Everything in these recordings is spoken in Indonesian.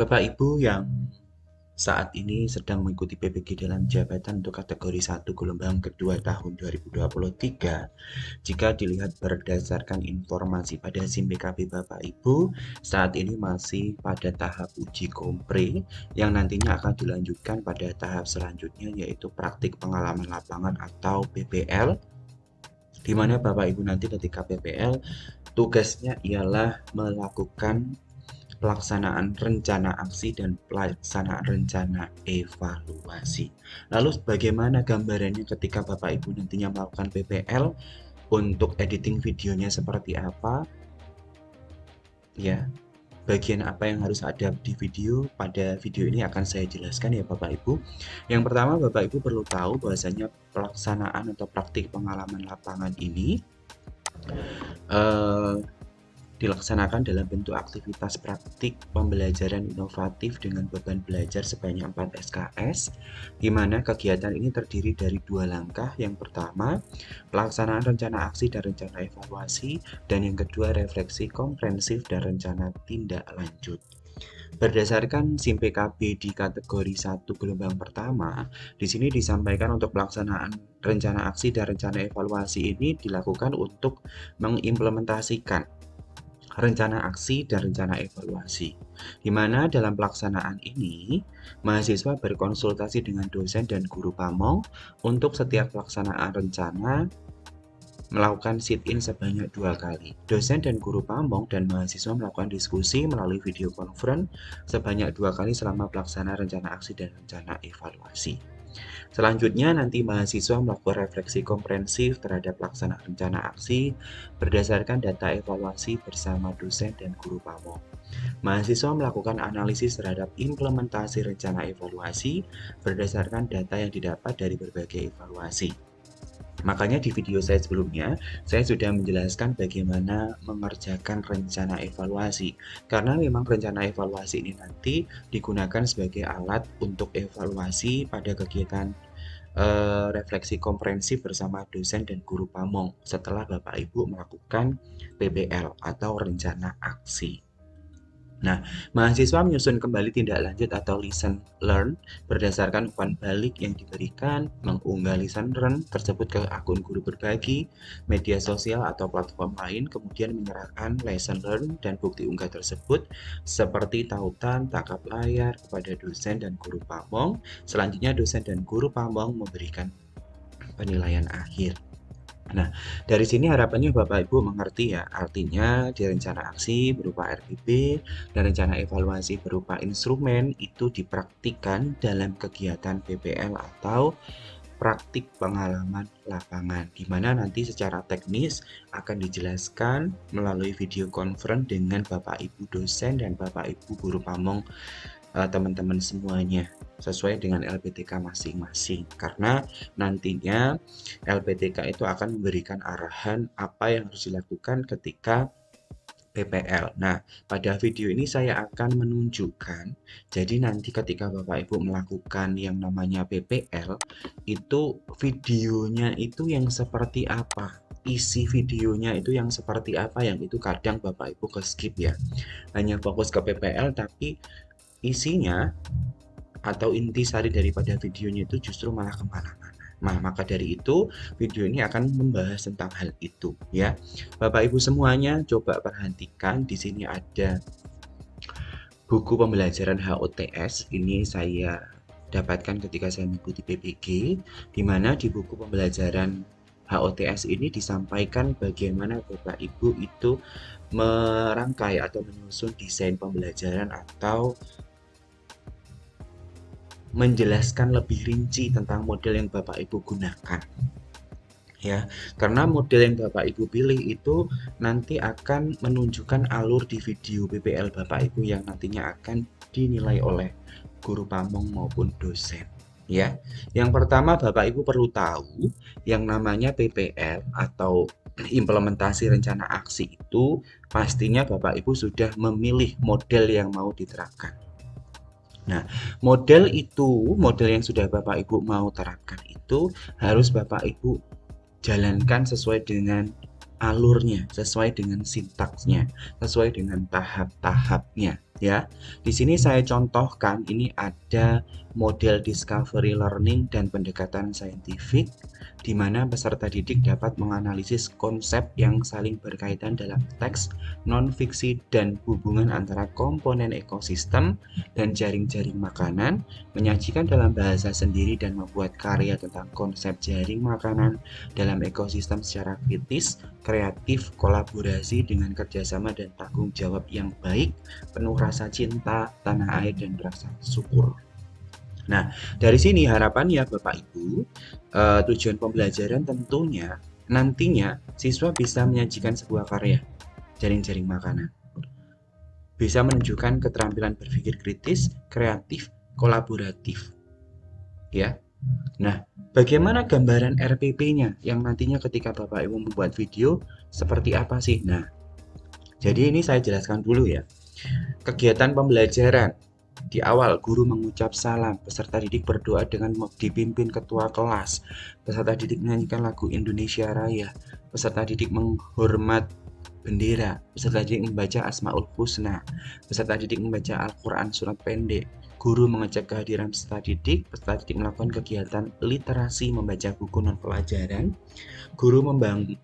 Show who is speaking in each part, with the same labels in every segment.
Speaker 1: Bapak Ibu yang saat ini sedang mengikuti PPG dalam jabatan untuk kategori 1 gelombang kedua tahun 2023, jika dilihat berdasarkan informasi pada SIM BKB Bapak Ibu, saat ini masih pada tahap uji kompre yang nantinya akan dilanjutkan pada tahap selanjutnya, yaitu praktik pengalaman lapangan atau PPL, di mana Bapak Ibu nanti ketika PPL tugasnya ialah melakukan pelaksanaan rencana aksi dan pelaksanaan rencana evaluasi. Lalu bagaimana gambarannya ketika Bapak Ibu nantinya melakukan PPL, untuk editing videonya seperti apa? Ya, bagian apa yang harus ada di video, pada video ini akan saya jelaskan ya Bapak Ibu. Yang pertama, Bapak Ibu perlu tahu bahwasanya pelaksanaan atau praktik pengalaman lapangan ini eh, dilaksanakan dalam bentuk aktivitas praktik pembelajaran inovatif dengan beban belajar sebanyak 4 SKS, di mana kegiatan ini terdiri dari 2 langkah. Yang pertama, pelaksanaan rencana aksi dan rencana evaluasi, dan yang kedua, refleksi komprehensif dan rencana tindak lanjut. Berdasarkan SIM PKB di kategori 1 gelombang pertama, di sini disampaikan untuk pelaksanaan rencana aksi dan rencana evaluasi ini dilakukan untuk mengimplementasikan rencana aksi dan rencana evaluasi, di mana dalam pelaksanaan ini mahasiswa berkonsultasi dengan dosen dan guru pamong untuk setiap pelaksanaan rencana melakukan sit-in sebanyak 2 kali. Dosen dan guru pamong dan mahasiswa melakukan diskusi melalui video conference sebanyak 2 kali selama pelaksanaan rencana aksi dan rencana evaluasi. Selanjutnya, nanti mahasiswa melakukan refleksi komprehensif terhadap pelaksanaan rencana aksi berdasarkan data evaluasi bersama dosen dan guru pamong. Mahasiswa melakukan analisis terhadap implementasi rencana evaluasi berdasarkan data yang didapat dari berbagai evaluasi. Makanya di video saya sebelumnya, saya sudah menjelaskan bagaimana mengerjakan rencana evaluasi. Karena memang rencana evaluasi ini nanti digunakan sebagai alat untuk evaluasi pada kegiatan refleksi komprehensif bersama dosen dan guru pamong setelah Bapak Ibu melakukan PPL atau rencana aksi. Nah, mahasiswa menyusun kembali tindak lanjut atau lesson learn berdasarkan umpan balik yang diberikan, mengunggah lesson learn tersebut ke akun guru berbagi, media sosial atau platform lain, kemudian menyerahkan lesson learn dan bukti unggah tersebut seperti tautan, tangkap layar kepada dosen dan guru pamong. Selanjutnya dosen dan guru pamong memberikan penilaian akhir. Nah, dari sini harapannya Bapak Ibu mengerti ya, artinya di rencana aksi berupa RPB dan rencana evaluasi berupa instrumen itu dipraktikkan dalam kegiatan PPL atau praktik pengalaman lapangan, di mana nanti secara teknis akan dijelaskan melalui video conference dengan Bapak Ibu dosen dan Bapak Ibu guru pamong, teman-teman semuanya sesuai dengan LPTK masing-masing, karena nantinya LPTK itu akan memberikan arahan apa yang harus dilakukan ketika PPL. Nah, pada video ini saya akan menunjukkan, jadi nanti ketika Bapak Ibu melakukan yang namanya PPL, itu videonya itu yang seperti apa, isi videonya itu yang seperti apa, yang itu kadang Bapak Ibu ke skip ya, hanya fokus ke PPL tapi isinya atau intisari daripada videonya itu justru malah kemana-mana. Nah, maka dari itu video ini akan membahas tentang hal itu ya. Bapak Ibu semuanya coba perhatikan, di sini ada buku pembelajaran HOTS. Ini saya dapatkan ketika saya mengikuti PPG, di mana di buku pembelajaran HOTS ini disampaikan bagaimana Bapak Ibu itu merangkai atau menyusun desain pembelajaran atau menjelaskan lebih rinci tentang model yang Bapak Ibu gunakan ya, karena model yang Bapak Ibu pilih itu nanti akan menunjukkan alur di video PPL Bapak Ibu yang nantinya akan dinilai oleh guru pamong maupun dosen ya. Yang pertama, Bapak Ibu perlu tahu yang namanya PPL atau implementasi rencana aksi itu pastinya Bapak Ibu sudah memilih model yang mau diterapkan. Nah, model yang sudah Bapak Ibu mau terapkan itu harus Bapak Ibu jalankan sesuai dengan alurnya, sesuai dengan sintaksnya, sesuai dengan tahap-tahapnya Ya, di sini saya contohkan ini ada model discovery learning dan pendekatan saintifik di mana peserta didik dapat menganalisis konsep yang saling berkaitan dalam teks, non-fiksi dan hubungan antara komponen ekosistem dan jaring-jaring makanan, menyajikan dalam bahasa sendiri dan membuat karya tentang konsep jaring makanan dalam ekosistem secara kritis, kreatif, kolaborasi dengan kerjasama dan tanggung jawab yang baik, penuh rasa cinta, tanah air, dan rasa syukur. Nah, dari sini harapannya Bapak Ibu, tujuan pembelajaran tentunya nantinya siswa bisa menyajikan sebuah karya jaring-jaring makanan. Bisa menunjukkan keterampilan berpikir kritis, kreatif, kolaboratif. Ya. Nah, bagaimana gambaran RPP-nya yang nantinya ketika Bapak Ibu membuat video seperti apa sih? Nah, jadi ini saya jelaskan dulu ya. Kegiatan pembelajaran. Di awal, guru mengucap salam, peserta didik berdoa dengan dipimpin ketua kelas, peserta didik menyanyikan lagu Indonesia Raya, peserta didik menghormat bendera, peserta didik membaca Asmaul Husna, peserta didik membaca Al-Quran surat pendek, guru mengecek kehadiran peserta didik melakukan kegiatan literasi membaca buku non-pelajaran, guru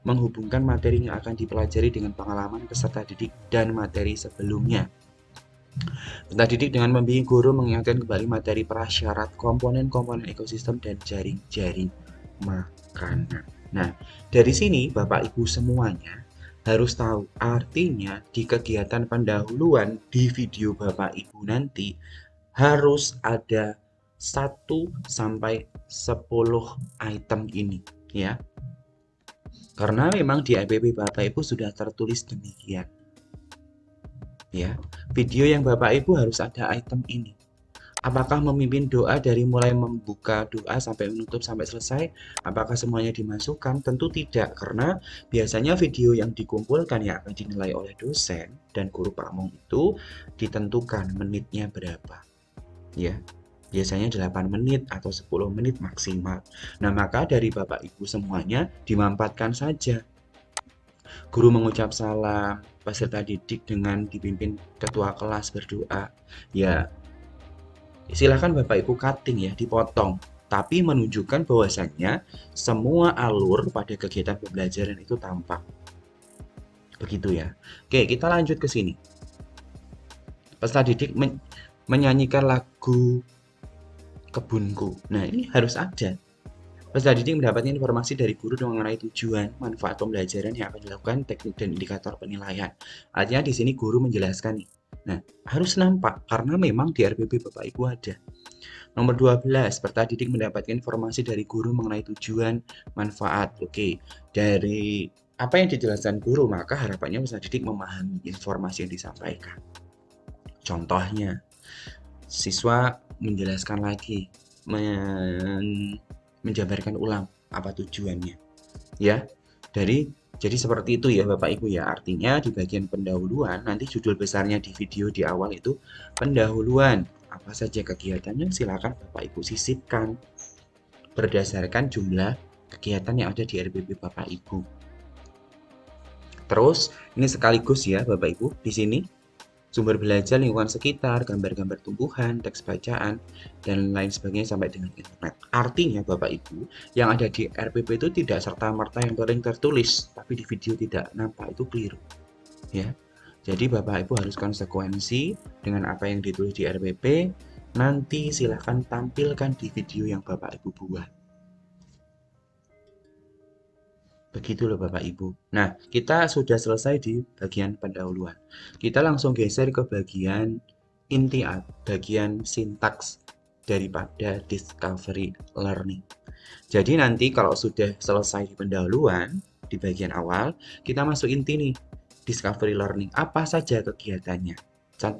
Speaker 1: menghubungkan materi yang akan dipelajari dengan pengalaman peserta didik dan materi sebelumnya. Peserta didik dengan membimbing guru mengingatkan kembali materi prasyarat, komponen-komponen ekosistem, dan jaring-jaring makanan. Nah, dari sini Bapak Ibu semuanya harus tahu artinya di kegiatan pendahuluan di video Bapak Ibu nanti harus ada 1 sampai 10 item ini ya. Karena memang di RPP Bapak Ibu sudah tertulis demikian. Ya, video yang Bapak Ibu harus ada item ini. Apakah memimpin doa dari mulai membuka doa sampai menutup sampai selesai? Apakah semuanya dimasukkan? Tentu tidak, karena biasanya video yang dikumpulkan yang akan dinilai oleh dosen dan guru pamong itu ditentukan menitnya berapa. Ya, biasanya 8 menit atau 10 menit maksimal. Nah, maka dari Bapak Ibu semuanya dimampatkan saja. Guru mengucap salam, peserta didik dengan dipimpin ketua kelas berdoa. Ya, silakan Bapak Ibu cutting ya, dipotong. Tapi menunjukkan bahwasannya semua alur pada kegiatan pembelajaran itu tampak. Begitu ya. Oke, kita lanjut ke sini. Peserta didik menyanyikan lagu Kebunku. Nah, ini harus ada. Peserta didik mendapatkan informasi dari guru mengenai tujuan, manfaat pembelajaran yang akan dilakukan, teknik dan indikator penilaian. Artinya di sini guru menjelaskan nih. Nah, harus nampak karena memang di RPP Bapak Ibu ada. Nomor 12, peserta didik mendapatkan informasi dari guru mengenai tujuan, manfaat. Oke, dari apa yang dijelaskan guru, maka harapannya peserta didik memahami informasi yang disampaikan. Contohnya, siswa menjelaskan lagi, menjabarkan ulang apa tujuannya. Ya, jadi seperti itu ya Bapak Ibu ya. Artinya di bagian pendahuluan, nanti judul besarnya di video di awal itu pendahuluan. Apa saja kegiatannya silakan Bapak Ibu sisipkan berdasarkan jumlah kegiatan yang ada di RPP Bapak Ibu. Terus ini sekaligus ya Bapak Ibu di sini sumber belajar lingkungan sekitar, gambar-gambar tumbuhan, teks bacaan, dan lain sebagainya sampai dengan internet. Artinya Bapak Ibu, yang ada di RPP itu tidak serta-merta yang paling tertulis, tapi di video tidak nampak, itu keliru. Ya. Jadi Bapak Ibu harus konsekuensi dengan apa yang ditulis di RPP, nanti silahkan tampilkan di video yang Bapak Ibu buat. Begitu loh Bapak Ibu. Nah, kita sudah selesai di bagian pendahuluan. Kita langsung geser ke bagian inti, bagian sintaks daripada discovery learning. Jadi nanti kalau sudah selesai di pendahuluan, di bagian awal, kita masuk inti nih, discovery learning. Apa saja kegiatannya? 1.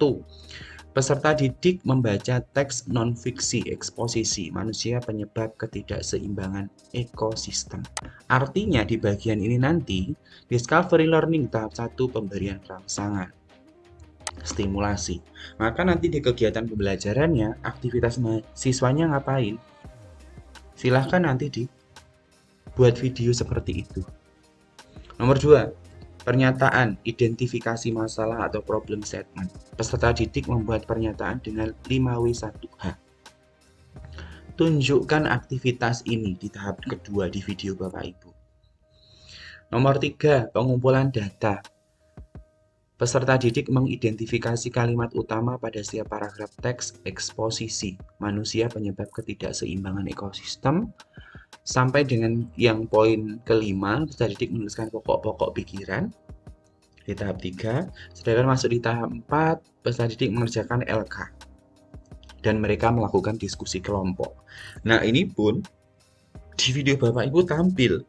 Speaker 1: Peserta didik membaca teks non-fiksi eksposisi manusia penyebab ketidakseimbangan ekosistem. Artinya di bagian ini nanti, discovery learning tahap 1 pemberian rangsangan, stimulasi. Maka nanti di kegiatan pembelajarannya, aktivitas siswanya ngapain? Silahkan nanti dibuat video seperti itu. Nomor 2, Pernyataan, identifikasi masalah atau problem statement. Peserta didik membuat pernyataan dengan 5W1H. Tunjukkan aktivitas ini di tahap kedua di video Bapak Ibu. Nomor 3, pengumpulan data. Peserta didik mengidentifikasi kalimat utama pada setiap paragraf teks eksposisi, manusia penyebab ketidakseimbangan ekosistem, sampai dengan yang poin kelima, peserta didik menuliskan pokok-pokok pikiran di tahap 3, sedangkan masuk di tahap 4, peserta didik mengerjakan LK, dan mereka melakukan diskusi kelompok. Nah, ini pun di video Bapak Ibu tampil.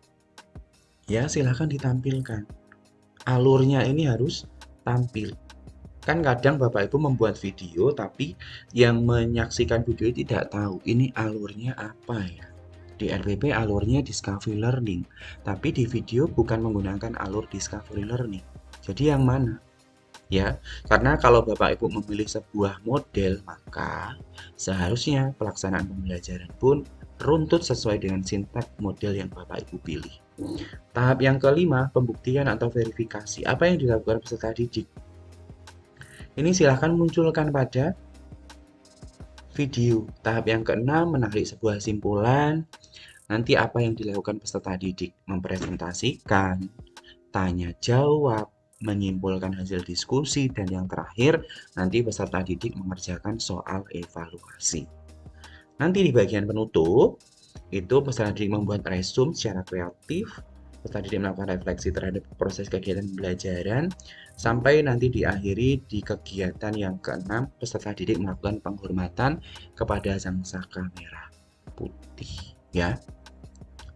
Speaker 1: Ya, silahkan ditampilkan. Alurnya ini harus tampil. Kan kadang Bapak Ibu membuat video tapi yang menyaksikan video tidak tahu ini alurnya apa ya. Di RPP alurnya Discovery Learning, tapi di video bukan menggunakan alur Discovery Learning. Jadi yang mana? Ya, karena kalau Bapak Ibu memilih sebuah model, maka seharusnya pelaksanaan pembelajaran pun runtut sesuai dengan sintaks model yang Bapak Ibu pilih. Tahap yang kelima, pembuktian atau verifikasi. Apa yang dilakukan peserta didik? Ini silahkan munculkan pada video. Tahap yang keenam, menarik sebuah simpulan. Nanti apa yang dilakukan peserta didik? Mempresentasikan, tanya jawab, menyimpulkan hasil diskusi, dan yang terakhir, nanti peserta didik mengerjakan soal evaluasi. Nanti di bagian penutup, itu peserta didik membuat resume secara kreatif, peserta didik melakukan refleksi terhadap proses kegiatan pembelajaran, sampai nanti diakhiri di kegiatan yang keenam, peserta didik melakukan penghormatan kepada sang saka merah putih. Ya,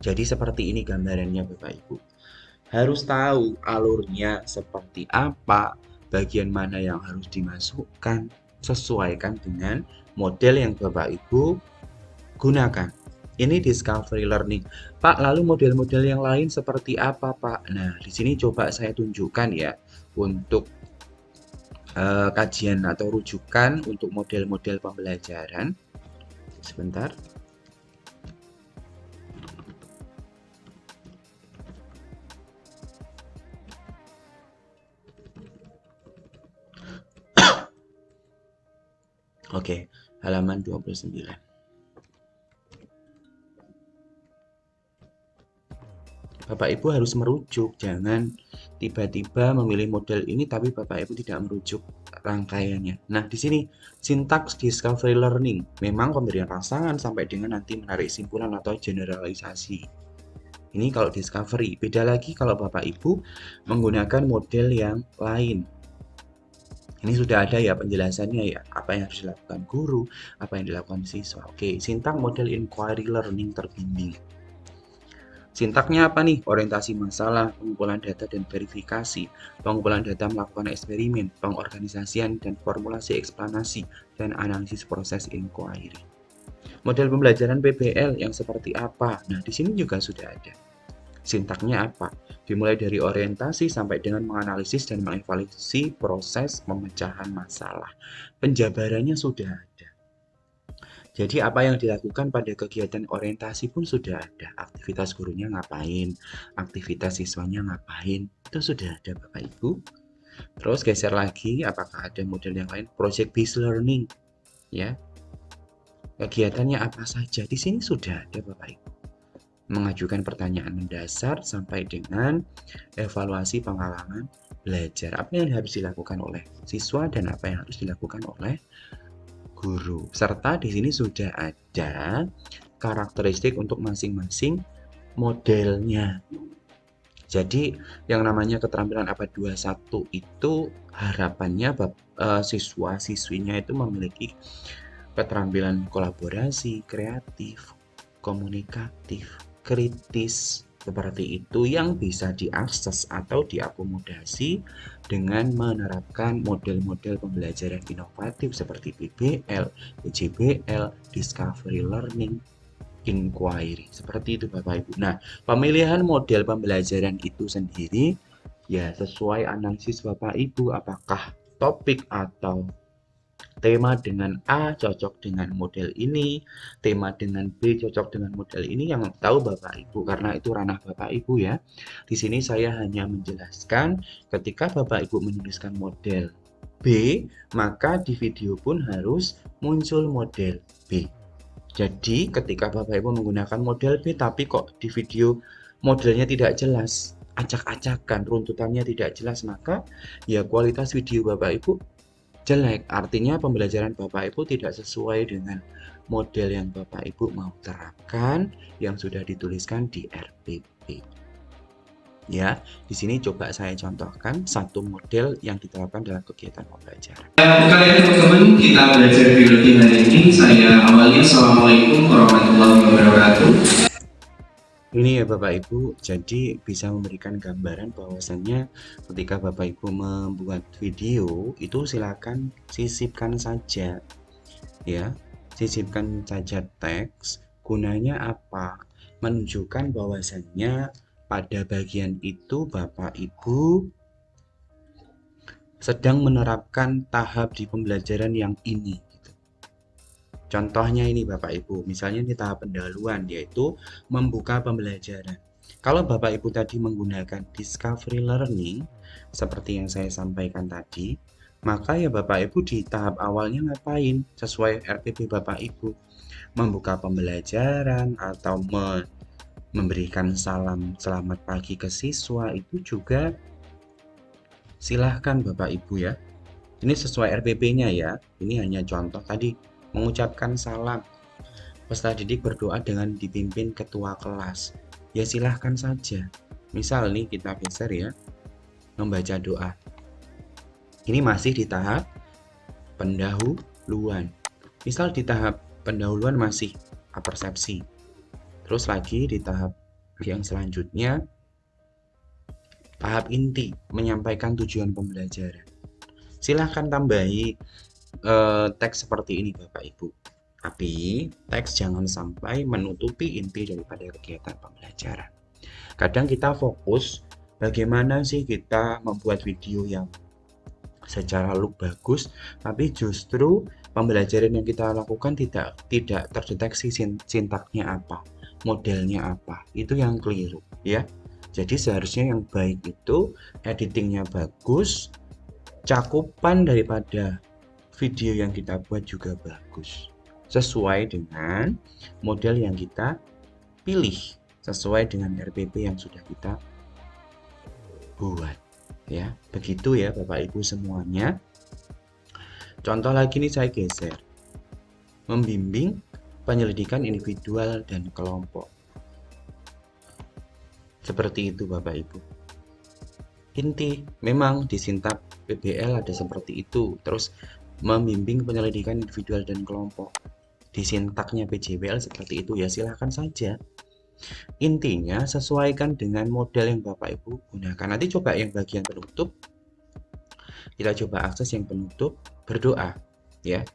Speaker 1: jadi seperti ini gambarannya Bapak Ibu. Harus tahu alurnya seperti apa, bagian mana yang harus dimasukkan, sesuaikan dengan model yang Bapak Ibu gunakan. Ini Discovery Learning. Pak, lalu model-model yang lain seperti apa, Pak? Nah, di sini coba saya tunjukkan ya untuk kajian atau rujukan untuk model-model pembelajaran. Sebentar. Oke, halaman 29. Bapak Ibu harus merujuk, jangan tiba-tiba memilih model ini tapi Bapak Ibu tidak merujuk rangkaiannya. Nah, di sini sintaks Discovery Learning, memang pemberian rangsangan sampai dengan nanti menarik simpulan atau generalisasi. Ini kalau Discovery, beda lagi kalau Bapak Ibu menggunakan model yang lain. Ini sudah ada ya penjelasannya ya, apa yang harus dilakukan guru, apa yang dilakukan siswa. Oke, sintaks model inquiry learning terbimbing. Sintaknya apa nih? Orientasi masalah, pengumpulan data dan verifikasi, pengumpulan data melakukan eksperimen, pengorganisasian dan formulasi eksplanasi, dan analisis proses inquiry. Model pembelajaran PBL yang seperti apa? Nah, di sini juga sudah ada. Sintaknya apa? Dimulai dari orientasi sampai dengan menganalisis dan mengevaluasi proses pemecahan masalah. Penjabarannya sudah ada. Jadi apa yang dilakukan pada kegiatan orientasi pun sudah ada. Aktivitas gurunya ngapain, aktivitas siswanya ngapain, itu sudah ada Bapak Ibu. Terus geser lagi, apakah ada model yang lain? Project based learning, ya. Kegiatannya apa saja? Di sini sudah ada Bapak Ibu. Mengajukan pertanyaan mendasar sampai dengan evaluasi pengalaman belajar. Apa yang harus dilakukan oleh siswa dan apa yang harus dilakukan oleh guru. Serta di sini sudah ada karakteristik untuk masing-masing modelnya. Jadi yang namanya keterampilan abad 21 itu harapannya siswa-siswinya itu memiliki keterampilan kolaborasi, kreatif, komunikatif, kritis, seperti itu yang bisa diakses atau diakomodasi dengan menerapkan model-model pembelajaran inovatif seperti PBL, PJBL, Discovery Learning, Inquiry. Seperti itu Bapak Ibu. Nah, pemilihan model pembelajaran itu sendiri ya sesuai analisis Bapak Ibu, apakah topik atau tema dengan A cocok dengan model ini, tema dengan B cocok dengan model ini, yang tahu Bapak Ibu karena itu ranah Bapak Ibu ya. Di sini saya hanya menjelaskan ketika Bapak Ibu menuliskan model B, maka di video pun harus muncul model B. Jadi ketika Bapak Ibu menggunakan model B tapi kok di video modelnya tidak jelas, acak-acakan, runtutannya tidak jelas, maka ya kualitas video Bapak Ibu jelek. Artinya pembelajaran Bapak Ibu tidak sesuai dengan model yang Bapak Ibu mau terapkan yang sudah dituliskan di RPP. Ya, di sini coba saya contohkan satu model yang diterapkan dalam kegiatan pembelajaran.
Speaker 2: Kali ini teman-teman, kita belajar biologi hari ini. Saya awali. Assalamualaikum warahmatullahi wabarakatuh.
Speaker 1: Ini ya Bapak Ibu, jadi bisa memberikan gambaran bahwasannya ketika Bapak Ibu membuat video itu silakan sisipkan saja ya, sisipkan saja teks. Gunanya apa? Menunjukkan bahwasannya pada bagian itu Bapak Ibu sedang menerapkan tahap di pembelajaran yang ini. Contohnya ini Bapak Ibu, misalnya di tahap pendahuluan yaitu membuka pembelajaran. Kalau Bapak Ibu tadi menggunakan discovery learning seperti yang saya sampaikan tadi, maka ya Bapak Ibu di tahap awalnya ngapain? Sesuai RPP Bapak Ibu, membuka pembelajaran atau memberikan salam selamat pagi ke siswa, itu juga silahkan Bapak Ibu ya. Ini sesuai RPP-nya ya. Ini hanya contoh tadi, mengucapkan salam. Peserta didik berdoa dengan dipimpin ketua kelas. Ya silahkan saja. Misal nih kita geser ya, membaca doa. Ini masih di tahap pendahuluan. Misal di tahap pendahuluan masih apersepsi. Terus lagi di tahap yang selanjutnya, tahap inti, menyampaikan tujuan pembelajaran. Silahkan tambahi teks seperti ini Bapak Ibu. Tapi teks jangan sampai menutupi inti daripada kegiatan pembelajaran. Kadang kita fokus bagaimana sih kita membuat video yang secara look bagus, tapi justru pembelajaran yang kita lakukan tidak terdeteksi sintaknya apa, modelnya apa. Itu yang keliru ya. Jadi seharusnya yang baik itu editingnya bagus, cakupan daripada video yang kita buat juga bagus, sesuai dengan model yang kita pilih, sesuai dengan RPP yang sudah kita buat ya. Begitu ya Bapak Ibu semuanya. Contoh lagi nih saya geser, membimbing penyelidikan individual dan kelompok. Seperti itu Bapak Ibu. Inti memang di sintak PBL ada seperti itu. Terus membimbing penyelidikan individual dan kelompok. Di sintaknya PJWL seperti itu ya, silahkan saja. Intinya sesuaikan dengan model yang Bapak Ibu gunakan. Nanti coba yang bagian penutup. Kita coba akses yang penutup, berdoa ya.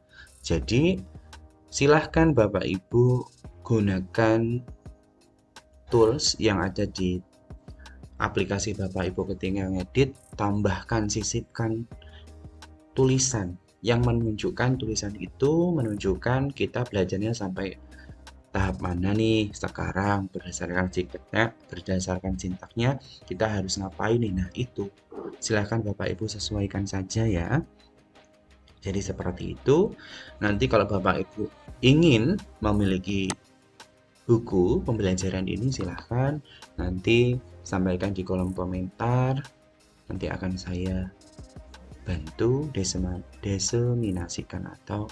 Speaker 1: Jadi silahkan Bapak Ibu gunakan tools yang ada di aplikasi Bapak Ibu ketika ngedit, tambahkan, sisipkan tulisan yang menunjukkan, tulisan itu menunjukkan kita belajarnya sampai tahap mana nih sekarang, berdasarkan sintaknya kita harus ngapain nih. Nah itu silahkan Bapak Ibu sesuaikan saja ya. Jadi seperti itu. Nanti kalau Bapak Ibu ingin memiliki buku pembelajaran ini, silahkan nanti sampaikan di kolom komentar. Nanti akan saya bantu diseminasikan atau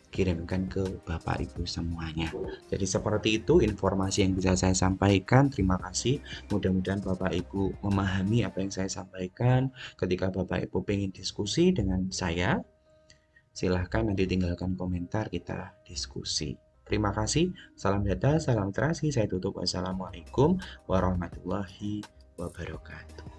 Speaker 1: kirimkan ke Bapak Ibu semuanya. Jadi seperti itu informasi yang bisa saya sampaikan. Terima kasih. Mudah-mudahan Bapak Ibu memahami apa yang saya sampaikan. Ketika Bapak Ibu pengen diskusi dengan saya, silahkan nanti tinggalkan komentar, kita diskusi. Terima kasih. Salam data, salam terasi. Saya tutup. Wassalamualaikum warahmatullahi wabarakatuh.